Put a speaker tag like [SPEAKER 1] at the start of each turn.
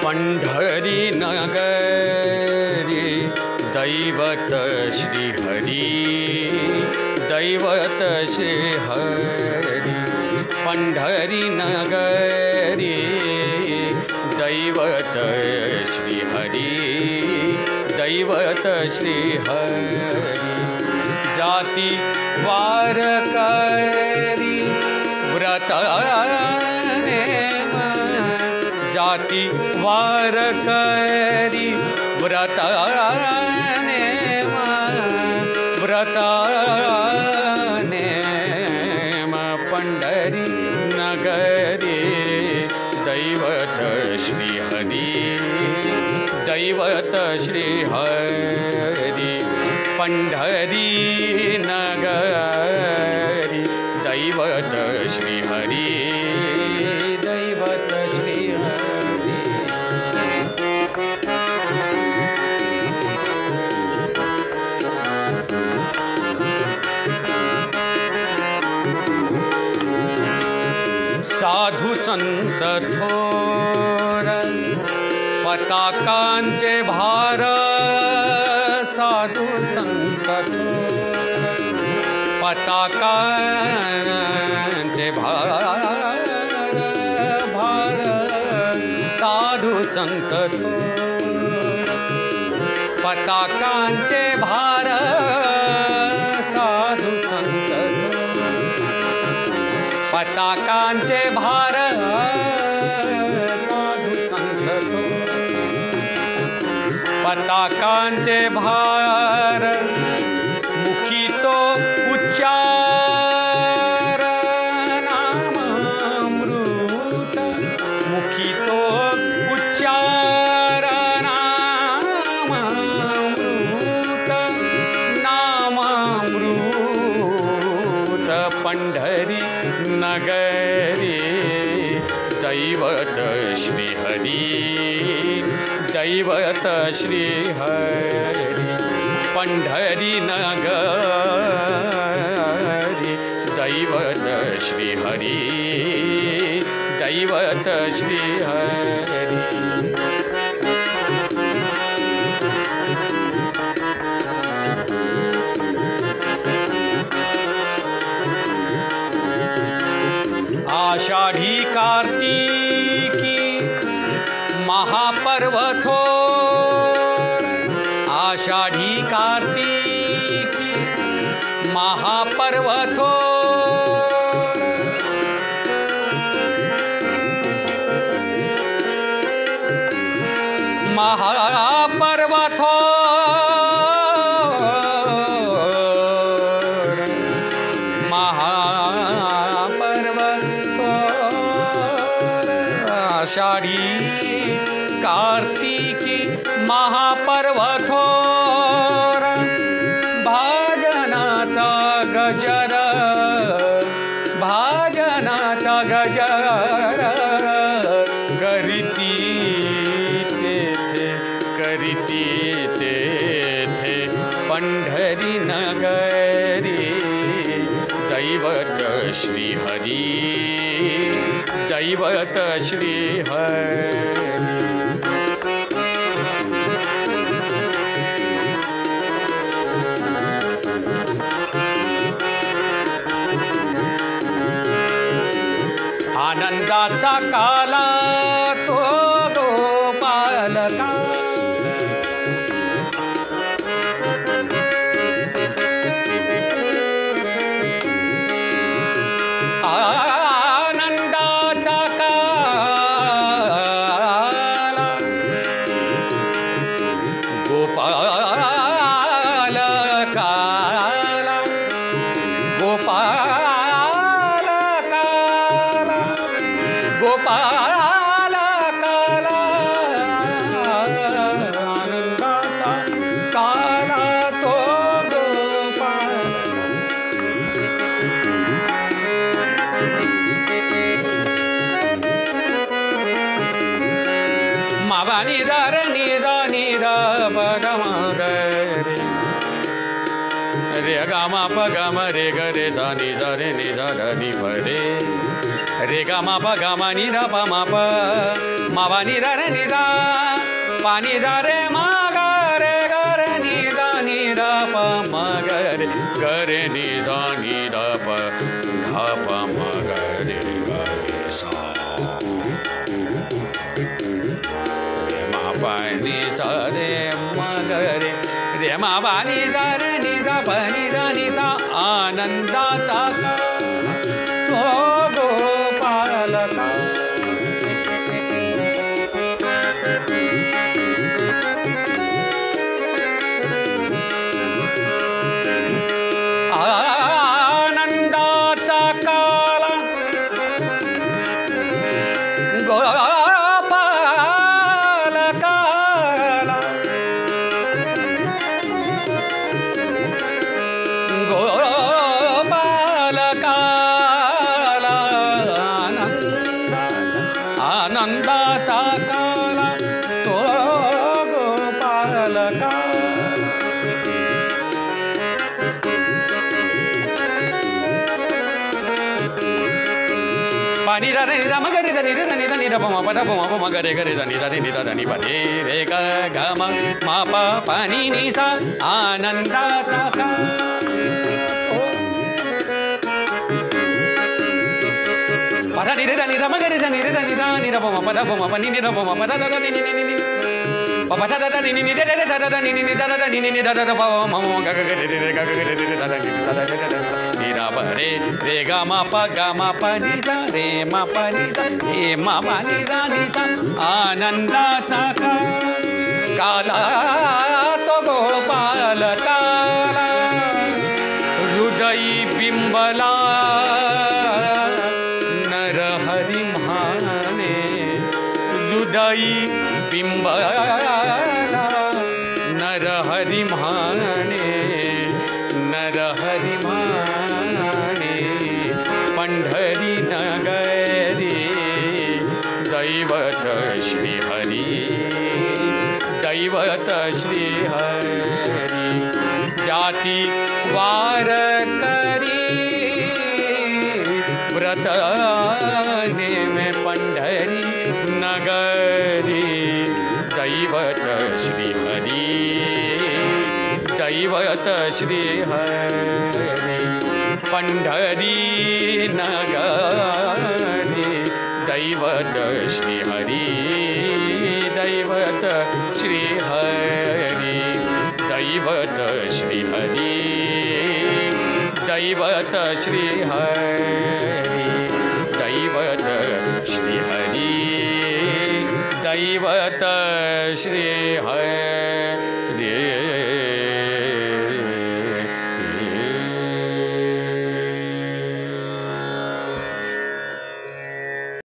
[SPEAKER 1] पंढरी नगरी दैवत श्री हरी, दैवत श्री हरी. पंढरी नगरी दैवत श्री हरी, दैवत श्री हरी. जाती वारकरी व्रत नेम, जाती वारकरी व्रत नेम, व्रत नेम. पंढरी नगरी दैवत श्री हरी, दैवत श्री हरी. पंढरी नगरी दैवत श्री हरी, दैवत श्री हरी. साधू संत थोर पताकांचे भार, साधू संत थोर पताकांचे भार, भार. साधू संत थोर पताकांचे भार, साधू संत पताकांचे भार, साधू संत पताकांचे भार. मुखी तो उच्चार नामामृत, मुखी तो उच्चार नामामृत, नामामृत. पंढरी नगरी दैवत श्री हरी, दैवत श्री हरी. पंढरी नगरी दैवत श्री हरी, दैवत श्री हरी. आषाढ़ी कार्तिकी महापर्व थोर, आषाढ़ी कार्तिकी महापर्व थोर. महापर्व थोर, महापर्व थोर. आषाढ़ी कार्तिकी महापर्व थोर. भाजनाचा गजर, भाजनाचा गजर करीती तेथे, करीती तेथे. पंढरी नगरी दैवत श्री हरी, दैवत श्री हरी. आनंदाचा काला तो गोपालका, आनंदाचा काला गोपालका, गोपालका, गोपालका. आनंदाचा काला तो गोपाल. मावा निदार निदा निदा बगमगरे, रे ग म प ग म रे ग रे ध नि ध रे नि ध ध नि प रे ग म प ग म नि ध प म प म प नि ध रे नि ध प नि ध रे म ग रे नि ध प म ग रे नि ध प ध प म ग रे सा म प नि सा रे म ग रे म प नि ध रे नि ध प नि ध आनंदाचा तो गोपालका आनंदाचा काला गोपालका आनंदाचा काला तो गोपालका पानी रा रे रा म ग रे ध नि रे ध नि ध नि ध प म प ध प म प म ग रे ध नि ध रे नि ध ध नि प रे रे ग ग म म प प नि नि सा आनंदाचा पा नि रे नि ध म ग रे ध नि रे ध नि ध नि ध प म प ध प म प नि नि ध प म प ध ध ध नि नि नि नि प प ध ध ध नि नि नि रे रे ध ध ध नि नि नि ध ध ध नि नि नि ध ध ध प म म ग ग ग रे रे ग ग ग रे रे ध ध नि ध ध ध नि रा प रे रे ग म प नि ध रे म प नि ध रे म प नि ध नि सा आनंदाचा काला तो गोपालका हृदय बिंबला हरि माने हृदय बिंबला नर हरि माने नर हरि माने पंढरी नगरी दैवत श्री हरी दैवत श्री हरी जाती वार करी व्रत में पंढरी नगरी दैवत श्री हरि दैवत श्री हरि पंढरी नगरी दैवत श्री हरि दैवत श्री हरि दैवत श्री हरि दैवत श्री हरि दैवत श्री हरि दैवत श्री हरि